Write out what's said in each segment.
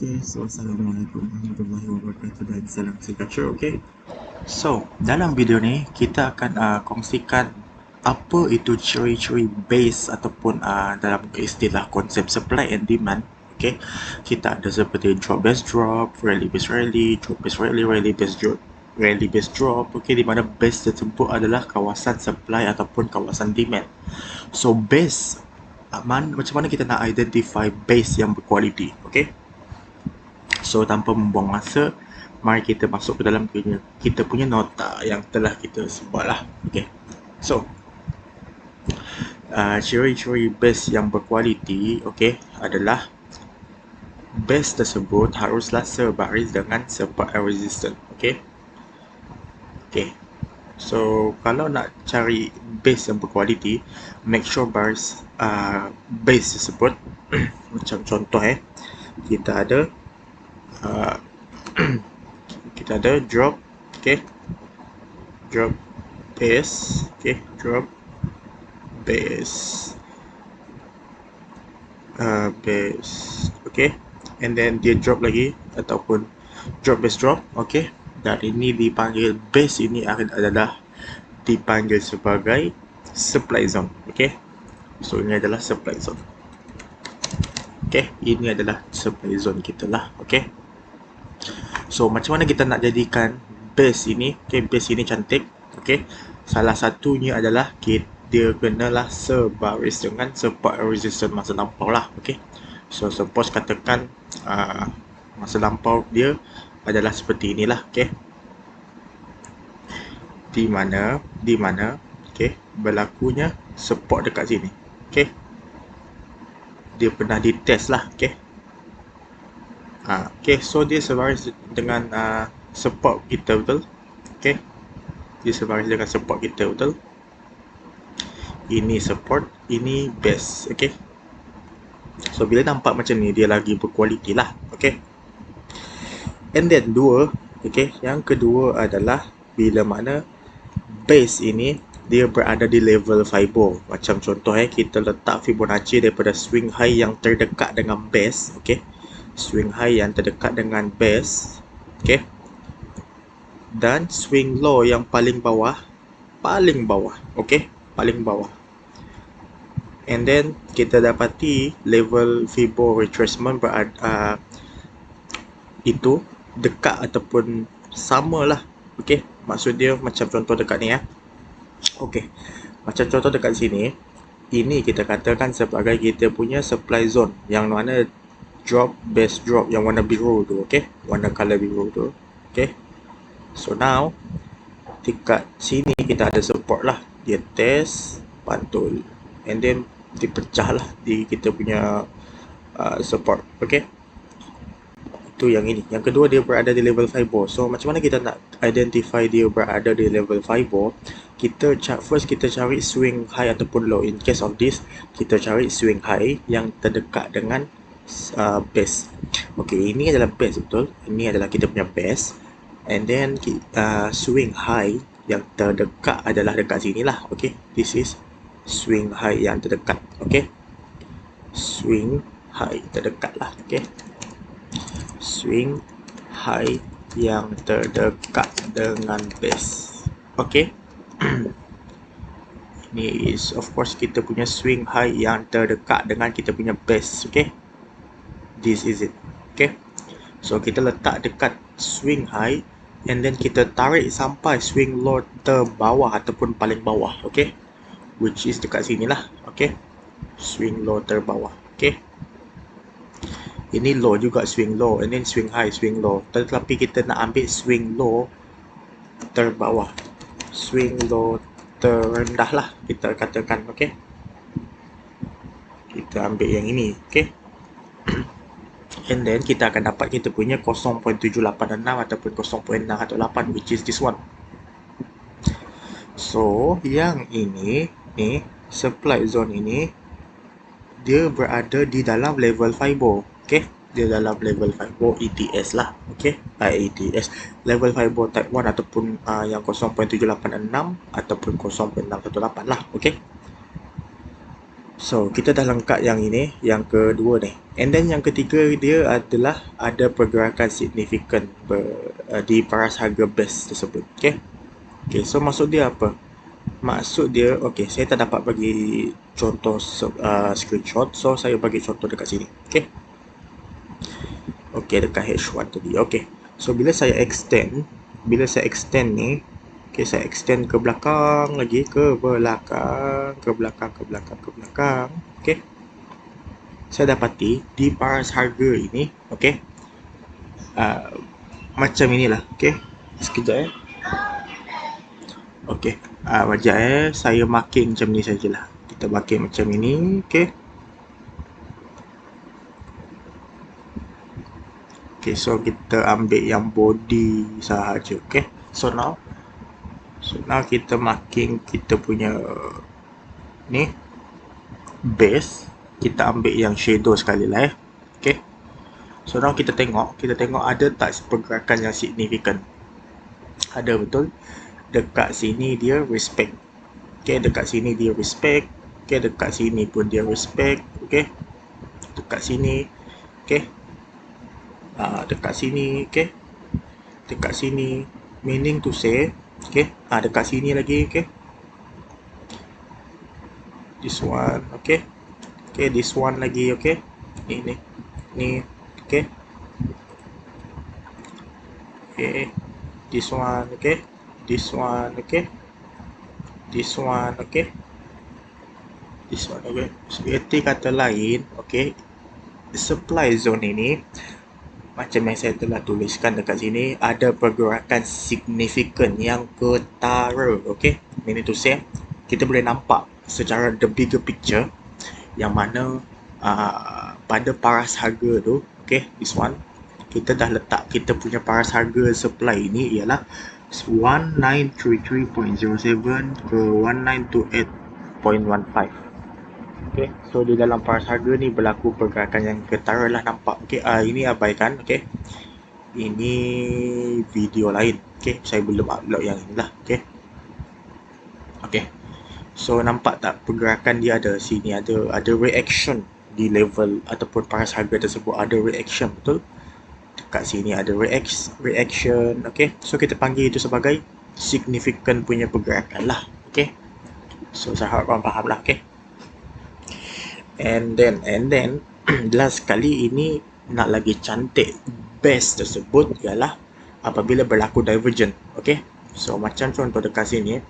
Okay, so Assalamualaikum warahmatullahi wabarakatuh dan salam sejahtera. Okay, so dalam video ni kita akan kongsikan apa itu ciri-ciri base ataupun dalam istilah konsep supply and demand. Okay, kita ada seperti drop base drop, rally base rally, drop base rally, rally base drop, rally base drop. Okay, di mana base tersebut adalah kawasan supply ataupun kawasan demand. So base macam mana kita nak identify base yang berkualiti. Okay, so tanpa membuang masa, mari kita masuk ke dalam kita punya nota yang telah kita sebut lah. Okay, so ciri-ciri base yang berkualiti, okay, adalah base tersebut haruslah sebaris dengan support and resistance. Okay, so kalau nak cari base yang berkualiti, make sure baris base tersebut macam contoh kita ada kita ada drop, okay, drop base, okay, drop base base, okay, and then dia drop lagi ataupun drop base drop, okay, dan ini dipanggil base ini adalah dipanggil sebagai supply zone. Okay, so ini adalah supply zone. Okay, ini adalah supply zone kita lah. Okay, so macam mana kita nak jadikan base ini? Okay, base ini cantik. Okay, salah satunya adalah dia kenalah sebaris dengan support resistance masa lampau lah. Okay, so suppose katakan masa lampau dia adalah seperti inilah. Okay, di mana okay, berlakunya support dekat sini. Okay, dia pernah ditest lah. Okay, okay, so dia sebaris dengan support kita, betul. Okay, dia sebaris dengan support kita, betul. Ini support, ini base. Okay, so bila nampak macam ni, dia lagi berkualiti lah. Okay, and then okay, yang kedua adalah bila mana base ini dia berada di level fiber. Macam contoh kita letak Fibonacci daripada swing high yang terdekat dengan base. Okay, swing high yang terdekat dengan base, okay, dan swing low yang paling bawah, okay, paling bawah. And then kita dapati level Fibo retracement berada itu dekat ataupun sama lah. Okay, maksud dia macam contoh dekat ni okay, macam contoh dekat sini, ini kita katakan sebagai kita punya supply zone yang mana drop base drop yang warna biru tu. Okay, warna color biru tu. Okay, so now dekat sini kita ada support lah, dia test pantul and then dipecah lah di kita punya support. Okay, itu yang ini. Yang kedua, dia berada di level fiber. So macam mana kita nak identify dia berada di level fiber? First kita cari swing high ataupun low. In case of this, kita cari swing high yang terdekat dengan base. Okay, ini adalah base, betul. Ini adalah kita punya base. And then swing high yang terdekat adalah dekat sini lah. Okay, this is swing high yang terdekat. Okay, swing high terdekat lah. Okay, swing high yang terdekat dengan base. Okay, ini is of course kita punya swing high yang terdekat dengan kita punya base. Okay, this is it. Okay, so kita letak dekat swing high and then kita tarik sampai swing low terbawah ataupun paling bawah. Okay, which is dekat sini lah. Okay, swing low terbawah. Okay, ini low juga, swing low, and then swing high, swing low. Tetapi kita nak ambil swing low terbawah, swing low terendah lah kita katakan. Okay, kita ambil yang ini. Okay, and then kita akan dapat kita punya 0.786 ataupun 0.618, which is this one. So yang ini ni supply zone ini dia berada di dalam level fiber. Okay, dia dalam level fiber ETS lah. Okay, ETS level fiber type 1 ataupun yang 0.786 ataupun 0.618 lah. Okay, So, kita dah lengkap yang ini, yang kedua ni. And then yang ketiga dia adalah ada pergerakan signifikan di paras harga base tersebut. Okay. Okay, so maksud dia apa? Maksud dia, okay, saya tak dapat bagi contoh screenshot. So, saya bagi contoh dekat sini. Okay. Okay, dekat H1 tadi. Okay. So, bila saya extend ni, okay, saya extend ke belakang lagi, ke belakang. Okay. Saya dapati di paras harga ini, okay, macam inilah. Okay. Sekejap Okay. Sekejap saya marking macam ni sajalah. Kita marking macam ini. Okay. Okay, so kita ambil yang body sahaja. Okay. So now kita marking kita punya ni base. Kita ambil yang shadow sekali lah Okay. So now kita tengok ada tak pergerakan yang signifikan. Ada betul. Dekat sini dia respect. Okay, dekat sini dia respect. Okay, dekat sini pun dia respect. Okay. Dekat sini. Okay. Dekat sini. Okay. Dekat sini. Meaning to say, okay, dekat sini lagi, okay. This one, okay. Okay, this one lagi, okay. Ni, okay. Okay. This one, okay. This one, okay. This one, okay. This one, okay. Seperti kata lain, okay, supply zone ini macam yang saya telah tuliskan dekat sini, ada pergerakan signifikan yang ketara. Okay, meaning to say, kita boleh nampak secara the bigger picture yang mana pada paras harga tu, okay, this one, kita dah letak kita punya paras harga supply ini ialah 1933.07 ke 1928.15. Okay, so di dalam paras harga ni berlaku pergerakan yang ketara lah nampak. Okay, ini abaikan. Okay, ini video lain. Okay, saya belum upload yang ini lah. Okay. Okay, so nampak tak pergerakan dia ada sini, ada reaction di level ataupun paras harga tersebut, ada reaction, betul. Dekat sini ada reaction. Okay, so kita panggil itu sebagai significant punya pergerakan lah. Okay, so saya harap faham lah. Okay. And then last kali ini nak lagi cantik base tersebut ialah apabila berlaku divergent. Okay, so macam contoh dekat sini,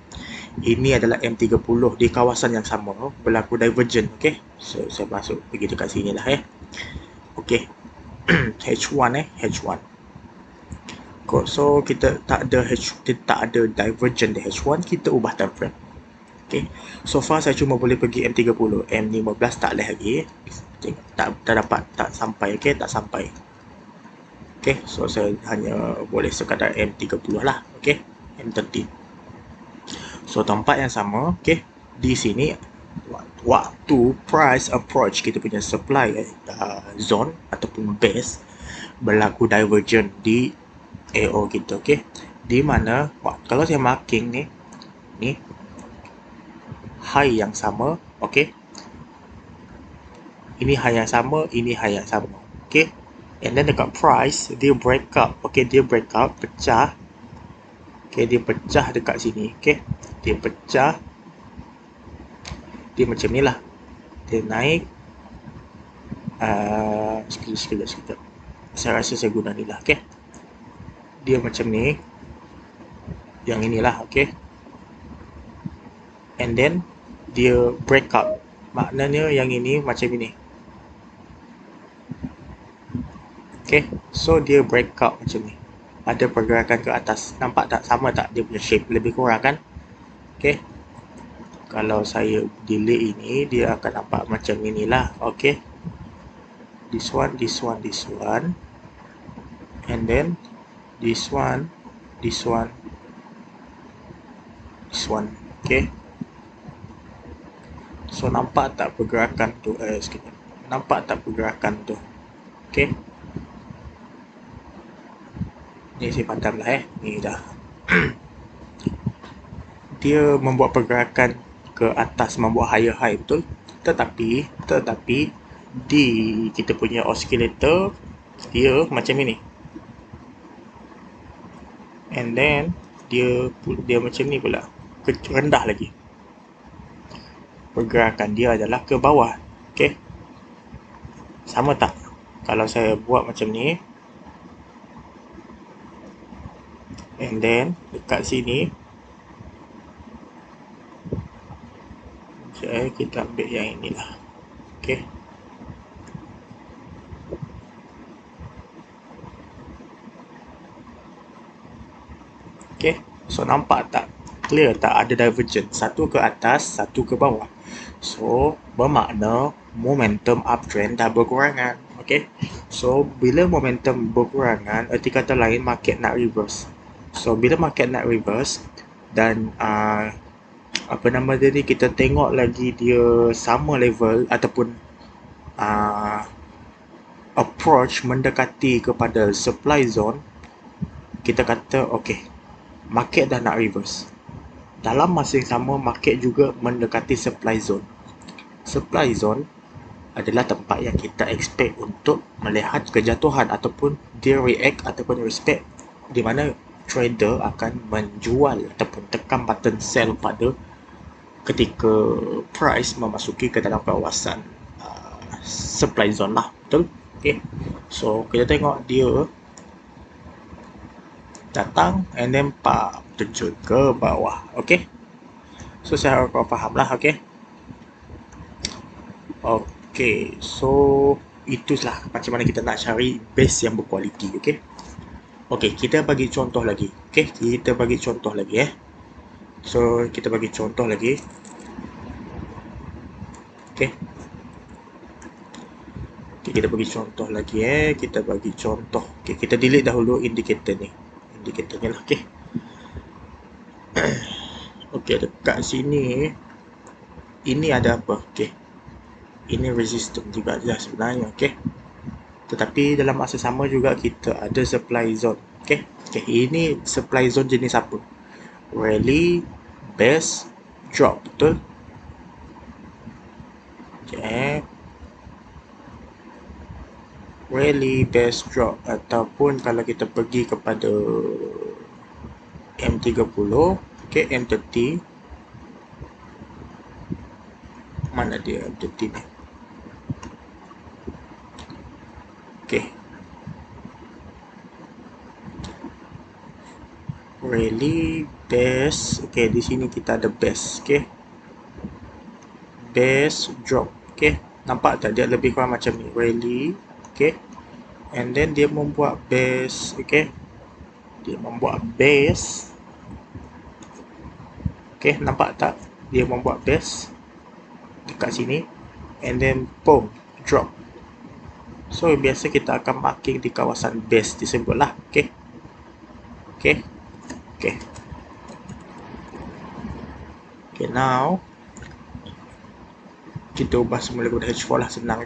ini adalah M30 di kawasan yang sama berlaku divergent. Okay, so saya masuk pergi dekat sini lah Okay. H1 H1. So kita tak ada divergent di H1, kita ubah time frame. Okay, so far saya cuma boleh pergi M30, M15 tak boleh lagi. Tak dapat, tak sampai. Okay, tak sampai. Okay, so saya hanya boleh sekadar M30 lah. Okay, M30. So tempat yang sama. Okay, di sini waktu price approach kita punya supply zone ataupun base berlaku divergent di AO kita. Okay, di mana kalau saya marking ni high yang sama, okay, ini high yang sama, ini high yang sama, okay, and then dekat price dia break up, okay, dia break out, pecah, okay, dia pecah dekat sini, okay, dia pecah, dia macam ni lah, dia naik, sekejap, saya rasa saya guna ni lah, okay, dia macam ni, yang inilah, okay, and then dia break up, maknanya yang ini macam ini. Okay, so dia break up macam ni, ada pergerakan ke atas. Nampak tak? Sama tak dia punya shape? Lebih kurang kan? Okay, kalau saya delete ini, dia akan nampak macam inilah. Okay, this one, and then this one. Okay, so nampak tak pergerakan tu? Sekejap, nampak tak pergerakan tu? Okay, ni saya padam lah ni dah. Dia membuat pergerakan ke atas, membuat higher high, betul. Tetapi di kita punya oscillator dia macam ini, and then dia macam ni pula, rendah lagi. Pergerakan dia adalah ke bawah. Okey, sama tak kalau saya buat macam ni, and then dekat sini kita ambil yang inilah. Okey, okey, so nampak tak, clear tak ada divergence, satu ke atas, satu ke bawah. So bermakna momentum uptrend dah berkurangan. Okey, so bila momentum berkurangan, erti kata lain market nak reverse. So bila market nak reverse dan apa nama dia ni, kita tengok lagi dia sama level ataupun approach mendekati kepada supply zone, kita kata okey, market dah nak reverse. Dalam masa yang sama, market juga mendekati supply zone. Supply zone adalah tempat yang kita expect untuk melihat kejatuhan ataupun dia react ataupun respect, di mana trader akan menjual ataupun tekan button sell pada ketika price memasuki ke dalam kawasan supply zone lah, betul? Okay, so kita tengok dia datang and then terjun ke bawah. Okay, so saya harap kau faham lah. Okay, so itulah macam mana kita nak cari base yang berkualiti. Okay, kita bagi contoh lagi. So kita bagi contoh lagi. Kita bagi contoh lagi. Kita delete dahulu indikator ni. Indikatornya lah. Okay, dekat sini ini ada apa? Ini resistance juga lah sebenarnya. Tetapi dalam masa sama juga kita ada supply zone. Ini supply zone jenis apa? Rally, base, drop, betul? Rally, base, drop, ataupun kalau kita pergi kepada M30, M30, mana dia M30 ni? Rally, base. Di sini kita ada base. Base, drop. Nampak tak dia lebih kurang macam ni, rally. And then dia membuat base. Dia membuat base. Nampak tak dia membuat base dekat sini, and then boom, drop. So biasa kita akan marking di kawasan base tersebut lah. Now kita ubah semula kepada H4 lah, senang.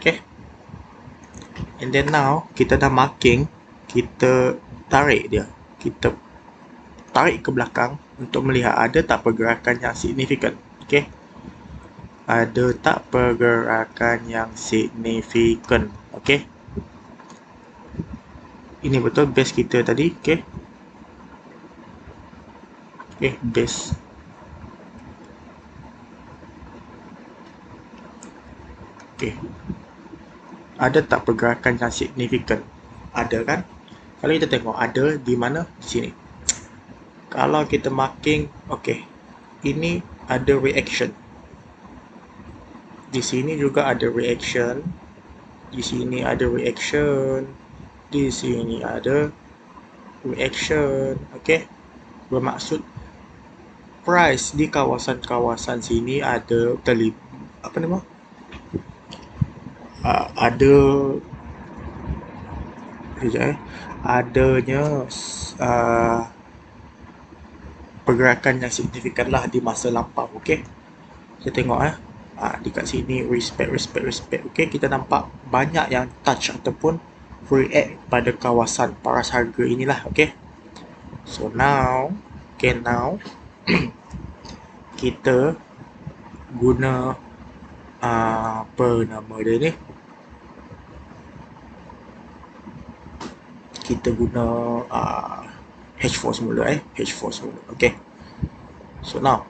And then now kita dah marking, kita tarik dia, kita tarik ke belakang untuk melihat ada tak pergerakan yang signifikan. Ada tak pergerakan yang signifikan? Ini betul base kita tadi. Base. Ada tak pergerakan yang signifikan? Ada kan? Kalau kita tengok ada di mana? Di sini. Kalau kita marking, ini ada reaction. Di sini juga ada reaction. Di sini ada reaction. Di sini ada reaction. Bermaksud price di kawasan-kawasan sini ada adanya pergerakan yang signifikan lah di masa lampau. Kita tengok dekat sini respect. Kita nampak banyak yang touch ataupun react pada kawasan paras harga inilah. So now kita guna apa nama dia ni, kita guna H4 semula H4 semula. Okay, so now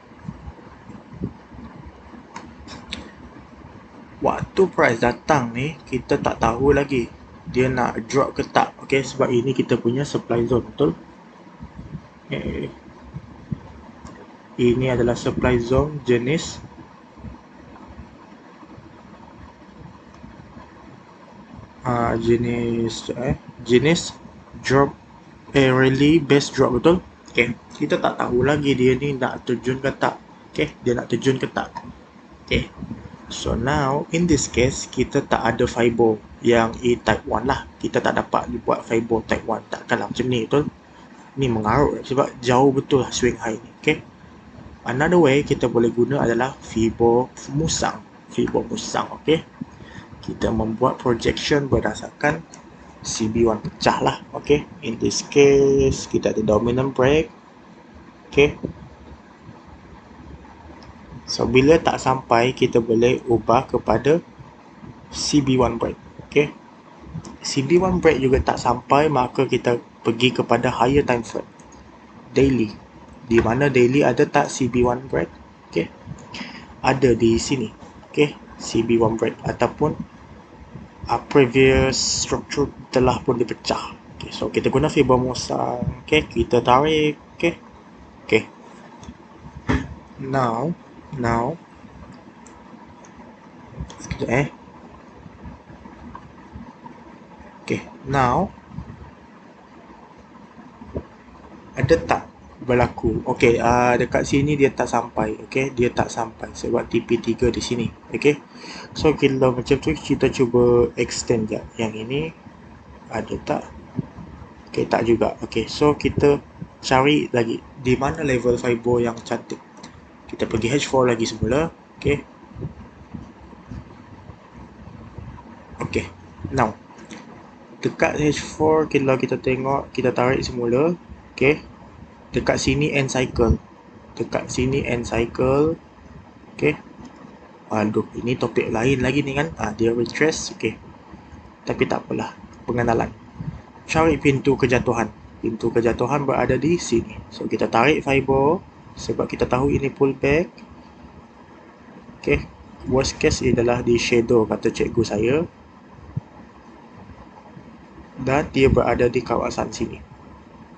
waktu price datang ni kita tak tahu lagi dia nak drop ke tak. Okay, sebab ini kita punya supply zone, betul? Ini adalah supply zone jenis jenis drop rally base drop, betul? Okay, kita tak tahu lagi dia ni nak terjun ke tak. Okay, dia nak terjun ke tak. Okay, so now in this case kita tak ada fiber yang type 1 lah. Kita tak dapat buat fiber type 1, takkanlah macam ni, betul? Ni mengarut sebab jauh betul lah swing high ni. Okay, another way kita boleh guna adalah fiber musang. Okay, kita membuat projection berdasarkan CB1 pecah lah. Okay, in this case kita ada dominant break. Okay, so bila tak sampai kita boleh ubah kepada CB1 break. Okay, CB1 break juga tak sampai, maka kita pergi kepada higher time frame daily. Di mana daily ada tak CB1 break? Okay, ada di sini. Okay, CB1 break ataupun previous structure telah pun dipecah. Okay, so kita guna fiber musang. Okay, kita tarik. Okay, now sekejap okay, now ada tak berlaku? Okay, dekat sini dia tak sampai. Okay, dia tak sampai sebab TP3 di sini. Okay, so kalau macam tu kita cuba extend je. Yang ini ada tak? Okay, tak juga. Okay, so kita cari lagi di mana level fiber yang cantik. Kita pergi H4 lagi semula. Okay, now dekat H4 kalau kita tengok, kita tarik semula. Okay, dekat sini end cycle. Okay, aduh, ini topik lain lagi ni kan. Dia retrace. Okay, tapi tak apalah, pengenalan. Cari pintu kejatuhan. Pintu kejatuhan berada di sini. So kita tarik fiber sebab kita tahu ini pullback. Okay, worst case adalah di shadow, kata cikgu saya, dan dia berada di kawasan sini.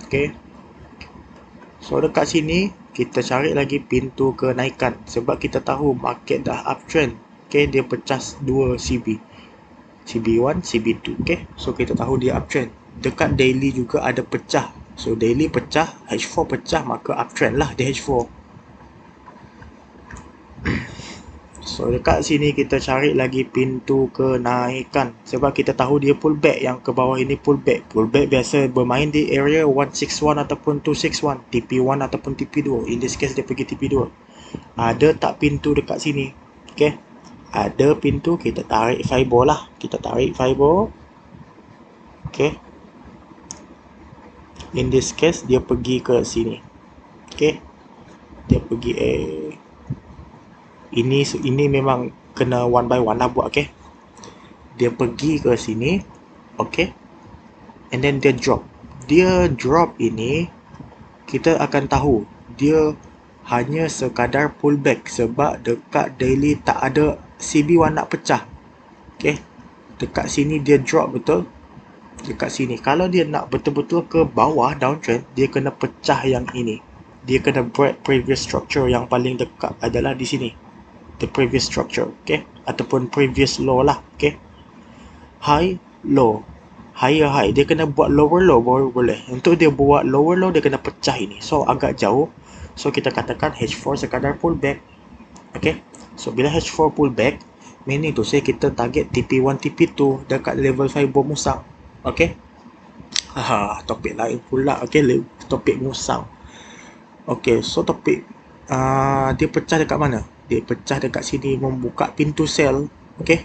Okay, so dekat sini kita cari lagi pintu kenaikan sebab kita tahu market dah uptrend. Okay, dia pecah 2 CB1, CB2. Okay, so kita tahu dia uptrend. Dekat daily juga ada pecah. So daily pecah, H4 pecah, maka uptrend lah di H4. So dekat sini kita cari lagi pintu kenaikan sebab kita tahu dia pullback. Yang ke bawah ini pullback biasa bermain di area 161 ataupun 261, TP1 ataupun TP2. In this case dia pergi TP2. Ada tak pintu dekat sini? Okay, ada pintu, kita tarik fiber lah. Okay, in this case dia pergi ke sini. Okay, dia pergi ini memang kena one by one lah buat. Okay, dia pergi ke sini. Okay, and then dia drop ini kita akan tahu dia hanya sekadar pullback sebab dekat daily tak ada CB1 nak pecah. Okay, dekat sini dia drop, betul? Dekat sini kalau dia nak betul-betul ke bawah downtrend, dia kena pecah yang ini. Dia kena break previous structure. Yang paling dekat adalah di sini, the previous structure. Okay, ataupun previous low lah. Okay, high low, higher high, dia kena buat lower low baru boleh. Untuk dia buat lower low dia kena pecah ini. So agak jauh. So kita katakan H4 sekadar pullback. Okay, so bila H4 pullback, meaning to say kita target TP1, TP2 dekat level fiber musang. Okay, topik lain pula. Okay, topik musang. Okay, so topik dia pecah dekat mana? Dia pecah dekat sini, membuka pintu sell. Okay,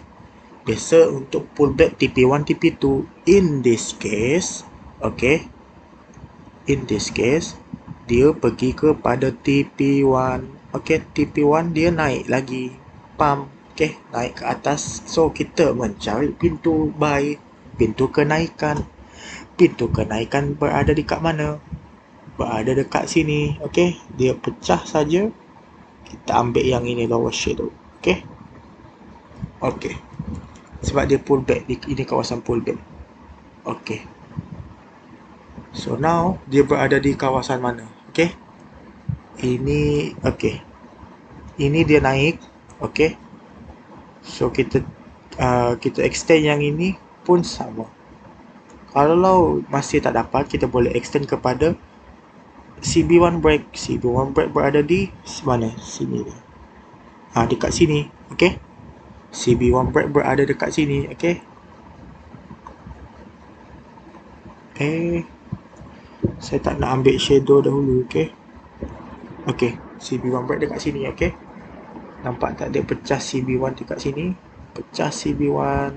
biasa untuk pullback TP1, TP2. In this case, okay, in this case dia pergi kepada TP1. Okay, TP1 dia naik lagi, pump. Okay, naik ke atas. So kita mencari pintu buy, pintu kenaikan. Pintu kenaikan berada di kat mana? Berada dekat sini. Okay, dia pecah saja. Kita ambil yang ini lower shadow. Okay. Okay. Sebab dia pullback. Ini kawasan pullback. Okay. So now dia berada di kawasan mana? Okay. Ini okay. Ini dia naik. Okay. So kita extend yang ini pun sama. Kalau masih tak dapat, kita boleh extend kepada CB1 break. CB1 break berada di mana? Sini. Dekat sini. Okay. CB1 break berada dekat sini. Okay. Saya tak nak ambil shadow dahulu. Okay. Okay. CB1 break dekat sini. Okay. Nampak tak dia pecah CB1 dekat sini? Pecah CB1.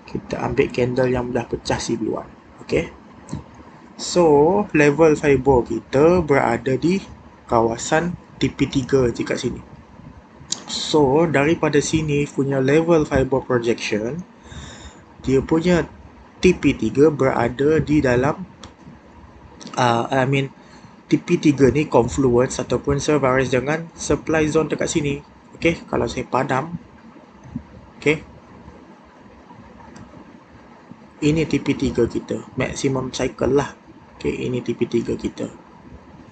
Kita ambil candle yang dah pecah CB1. Okay. So, level fiber kita berada di kawasan TP3 dekat sini. So, daripada sini punya level fiber projection, dia punya TP3 berada di dalam TP3 ni confluence ataupun sebaris dengan supply zone dekat sini. Okay, kalau saya padam, okay, ini TP3 kita, maximum cycle lah. Okay, ini TP3 kita.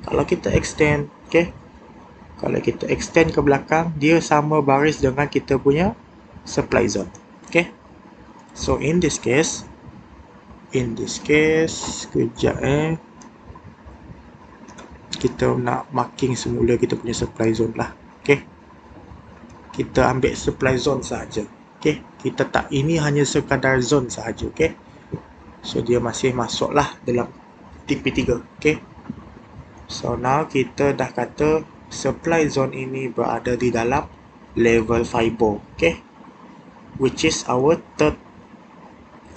Kalau kita extend, okay, kalau kita extend ke belakang, dia sama baris dengan kita punya supply zone. Okay, so in this case, kejap kita nak marking semula kita punya supply zone lah. Okay, kita ambil supply zone sahaja. Okay, kita tak, ini hanya sekadar zone sahaja. Okay, so dia masih masuk lah dalam TP3. Okay, so now kita dah kata supply zone ini berada di dalam level fiber. Okay, which is our third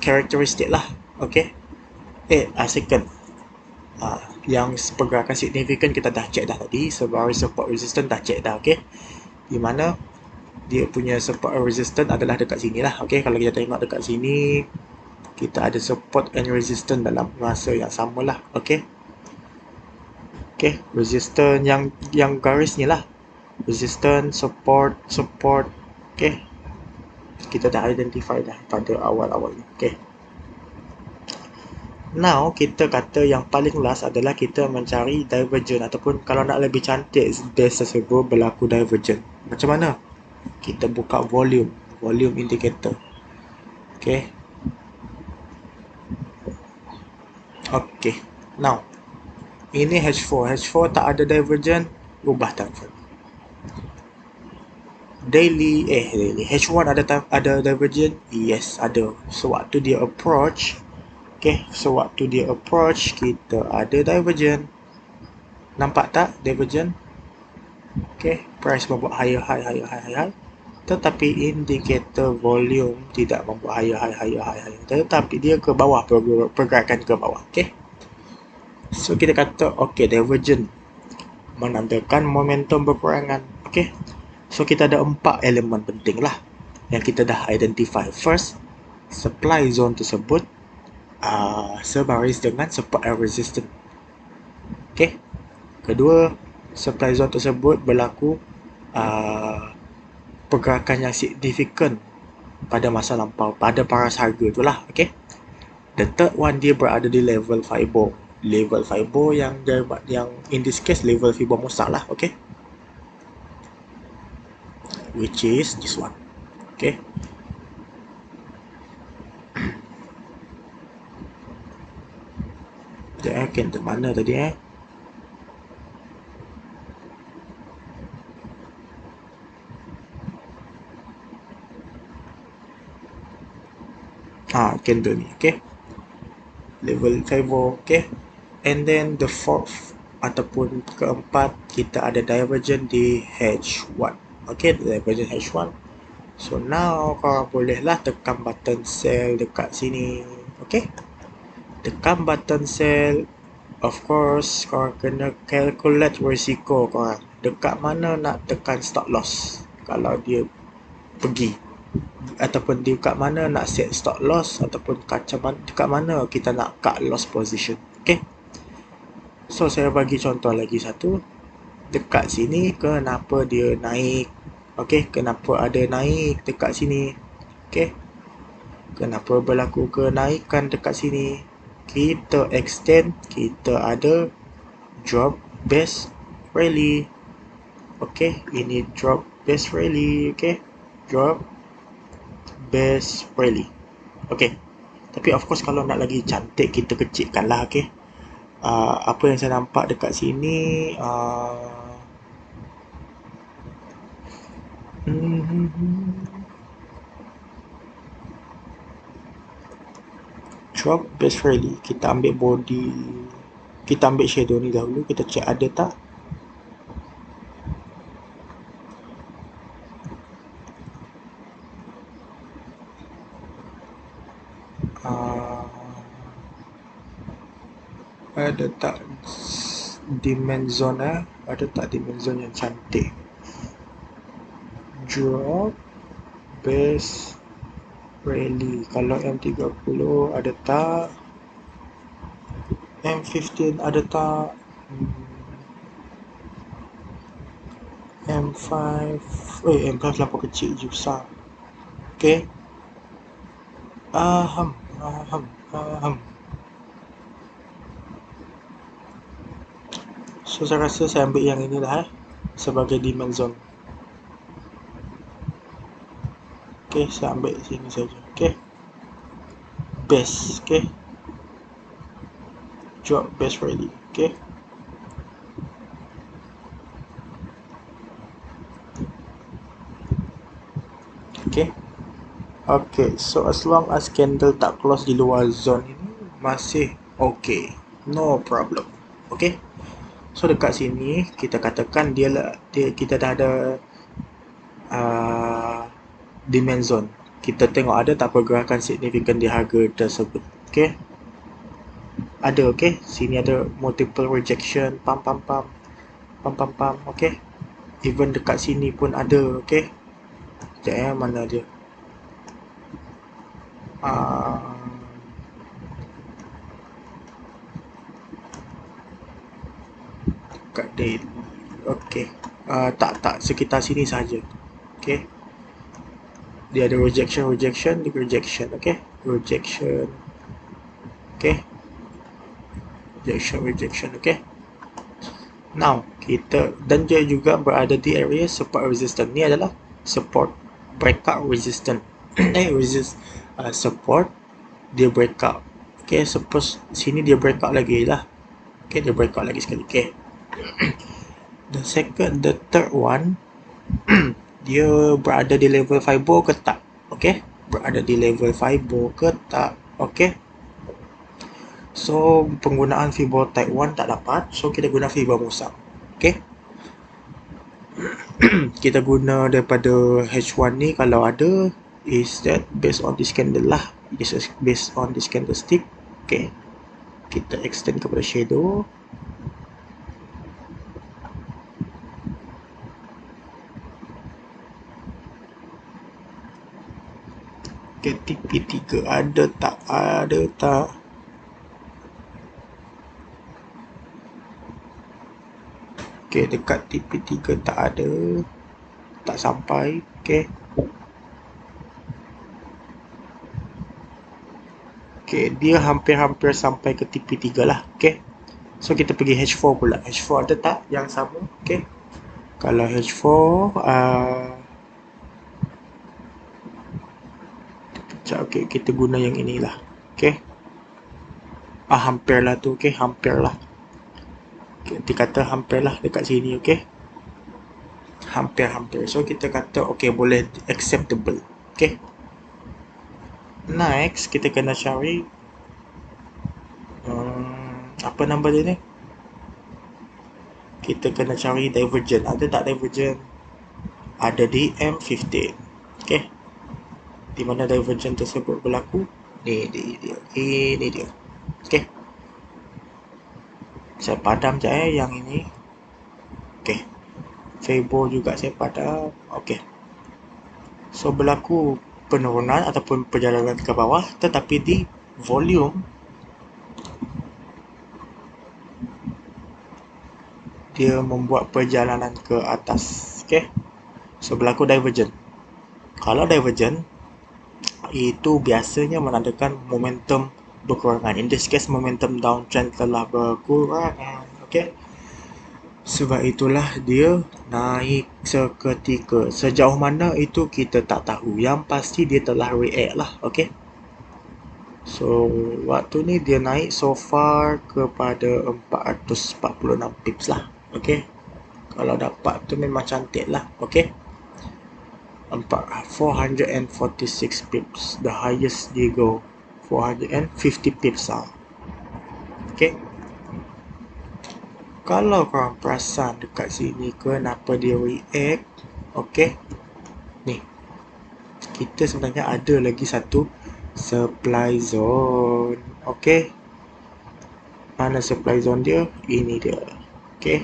characteristic lah. Okay, second. Yang pergerakan signifikan kita dah check dah tadi. Sebaris support resistance dah check dah. Okay, di mana dia punya support resistance adalah dekat sini lah. Okay, kalau kita tengok dekat sini, kita ada support and resistance dalam masa yang sama lah. Okay, resistance yang garis ni lah, resistance, support. Okay, kita dah identify dah pada awal-awal ni. Okay, now kita kata yang paling last adalah kita mencari divergent, ataupun kalau nak lebih cantik, base tersebut berlaku divergent. Macam mana? Kita buka volume indicator. Okay, now ini H4 tak ada divergent, ubah time frame. Daily H1 ada divergent? Yes, ada. So waktu dia approach, kita ada divergent. Nampak tak divergent? Okay, price membuat higher high. Tetapi indikator volume tidak membuat higher. Tetapi dia ke bawah, pergerakan ke bawah. Okay, so kita kata divergent menandakan momentum berkurangan. Okay, so kita ada 4 elemen penting lah yang kita dah identify. First, supply zone tersebut sebaris dengan support and resistance. Okay, kedua, supply zone tersebut berlaku pergerakan yang signifikan pada masa lampau, pada paras harga tu lah. Okay, the third one, dia berada di level fiber yang in this case level Fibonacci lah. Okay, which is this one. Okay, candle mana tadi candle ni. Okay, level fiber. Okay, and then the fourth ataupun keempat, kita ada divergent di H1. Okay, divergent H1. So now korang bolehlah tekan button sell dekat sini. Okay, tekan button sell. Of course, korang kena calculate risiko korang, dekat mana nak tekan stop loss. Kalau dia pergi, ataupun di kat mana nak set stop loss, ataupun dekat mana kita nak cut loss position. Okay, so saya bagi contoh lagi satu. Dekat sini kenapa dia naik? Okay, kenapa ada naik dekat sini? Okay, kenapa berlaku kenaikan dekat sini? Kita extend, kita ada drop base rally. Okay, ini drop base rally. Okay, drop base rally. Okay, tapi of course kalau nak lagi cantik kita kecilkan lah. Okay, apa yang saya nampak dekat sini, drop base rally. Kita ambil body, kita ambil shadow ni dahulu, kita check ada tak. Ada tak demand zone ada tak demand zone yang cantik. Drop base rally. Kalau M30 ada tak, M15 ada tak, M5 M5 lampau kecil je besar. Okay, so saya rasa saya ambil yang ini lah sebagai demand zone. Okay, saya ambil sini saja. Okay, base. Okay, drop base rally. Okay, okay, okay. So as long as candle tak close di luar zone ini, masih okay, no problem. Okay, so dekat sini kita katakan kita dah ada demand zone. Kita tengok ada tak pergerakan signifikan di harga tersebut. Okay, ada. Okay, sini ada multiple rejection, pump. Okay, even dekat sini pun ada. Okay, sekejap mana dia, dekat daily. Okay, tak sekitar sini saja. Okay, dia ada rejection. Okay, rejection. Okay, rejection. Okay, now kita, dan dia juga berada di area support resistance. Ni adalah support breakout resistance. Support, dia breakout. Okay, suppose sini dia breakout lagi lah. Okay, dia breakout lagi sekali. Okay, the third one dia berada di level fiber ke tak? Okay, berada di level fiber ke tak? Okay, so penggunaan fiber type 1 tak dapat, so kita guna fiber musang. Okay, kita guna daripada H1 ni kalau ada, is that based on this candle lah, is based on this candlestick. Okay, kita extend kepada shadow. Okay, TP3 ada tak? Okay, dekat TP3 tak ada, tak sampai. Okay, dia hampir-hampir sampai ke TP3 lah. Okay, so kita pergi H4 pula. H4 ada tak yang sama? Okay, kalau H4 okay, kita guna yang inilah. Okay, hampir lah tu. Okay, hampir lah. Kita kata hampir lah dekat sini. Okay, hampir. So kita kata okay, boleh acceptable. Okay, next kita kena cari apa nama dia ni, kita kena cari divergent. Ada tak divergent? Ada di M15. Okay, di mana divergent tersebut berlaku? Ini dia. Okay, saya padam je yang ini. Okay, Febo juga saya padam. Okay, So berlaku penurunan ataupun perjalanan ke bawah, tetapi di volume dia membuat perjalanan ke atas. Okay, so berlaku divergent. Kalau divergent itu biasanya menandakan momentum berkurangan. In this case, momentum downtrend telah berkurangan. Okay, sebab itulah dia naik seketika. Sejauh mana itu kita tak tahu. Yang pasti dia telah react lah. Okay, so waktu ni dia naik so far kepada 446 pips lah. Okay, kalau dapat tu memang cantik lah. Okay, 446 pips, the highest dia go 450 pips lah. Okay, kalau korang perasan dekat sini kenapa dia react, okay, ni kita sebenarnya ada lagi satu supply zone. Okay, mana supply zone dia? Ini dia. Okay,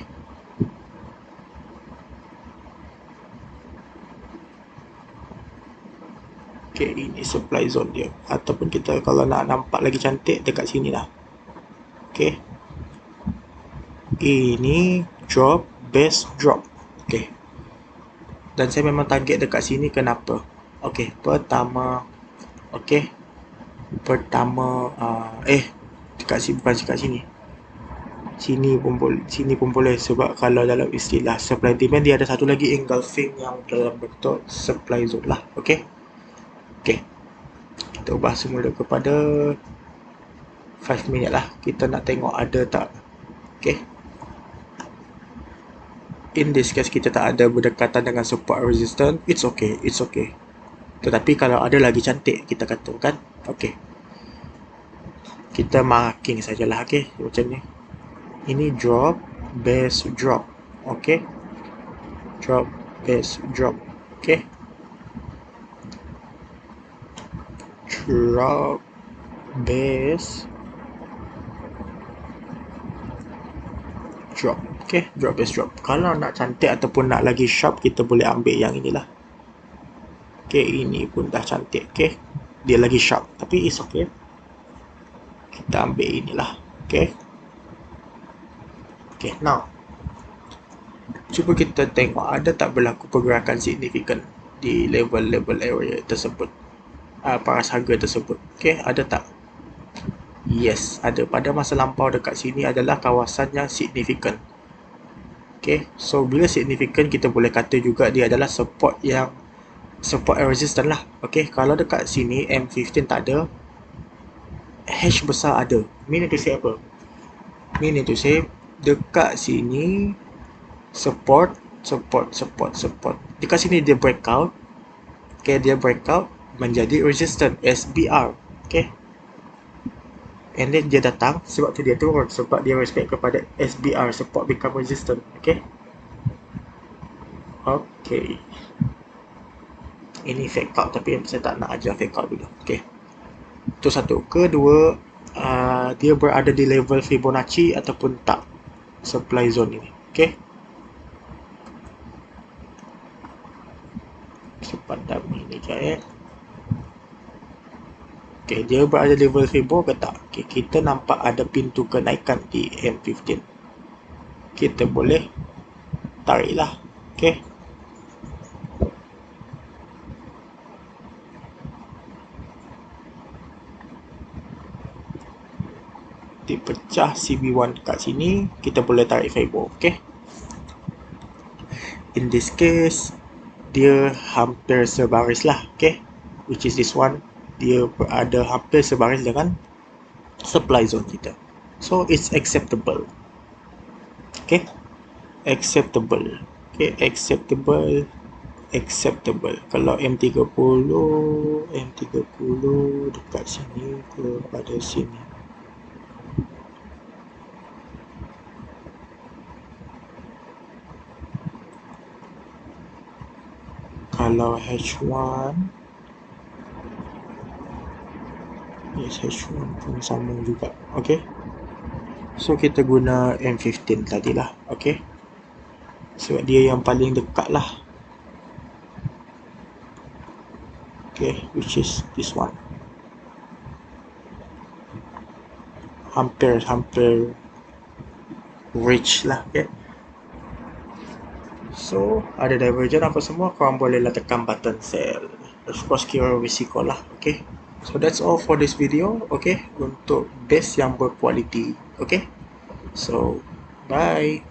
okay, ini supply zone dia. Ataupun kita kalau nak nampak lagi cantik dekat sini lah. Okay, ini drop, base drop. Okay, dan saya memang target dekat sini. Kenapa? Okay, pertama, okay, dekat sini, bukan dekat sini, sini pun boleh, sebab kalau dalam istilah supply demand dia ada satu lagi engulfing yang dalam bentuk supply zone lah. Okay, okay, kita ubah semula kepada 5 minit lah. Kita nak tengok ada tak. Okay, in this case kita tak ada berdekatan dengan support resistance. It's okay, it's okay. Tetapi kalau ada lagi cantik, kita kata kan. Okay, kita marking sajalah. Okay, macam ni. Ini drop, base drop. Okay, drop, base drop. Okay, drop, base drop. Okay, drop, base drop. Kalau nak cantik ataupun nak lagi sharp, kita boleh ambil yang inilah. Okay, ini pun dah cantik. Okay, dia lagi sharp, tapi it's okay, kita ambil inilah. Okay, okay, now cuba kita tengok ada tak berlaku pergerakan signifikan di level-level area tersebut, paras harga tersebut. Okay, ada tak? Yes, ada. Pada masa lampau dekat sini adalah kawasan yang signifikan. Okay, so bila signifikan, kita boleh kata juga dia adalah support and resistance lah. Okay, kalau dekat sini M15 tak ada, H besar ada. Meaning to say apa? Meaning to say dekat sini support. Dekat sini dia breakout. Okay, dia breakout menjadi resistance SBR. Okay, and then dia datang, sebab tu dia turun, sebab dia respect kepada SBR, support become resistance. Okay, okay, ini fake out, tapi saya tak nak ajar fake out dulu. Okay, itu satu. Kedua, dia berada di level Fibonacci ataupun tak supply zone ini. Okay, sepadam ini je Okay, dia berada di level Fibo ke tak? Okay, kita nampak ada pintu kenaikan di M15. Kita boleh tariklah. Okay, dipecah CB1 kat sini, kita boleh tarik Fibo. Okay, in this case dia hampir sebaris lah. Okay, which is this one, dia berada hampir sebaris dengan supply zone kita. So it's acceptable. Okay, acceptable. Okay, acceptable. Kalau M30 dekat sini kepada sini, kalau H1, yes, H1 pun sama juga. Okay, so kita guna M15 tadilah. Okay, sebab dia yang paling dekat lah. okay, which is this one. Hampir reach lah, okay. So ada divergent apa semua, korang bolehlah tekan button sell. Of course kira risiko lah, okay. So that's all for this video, okay, untuk base yang berkualiti, okay. So bye.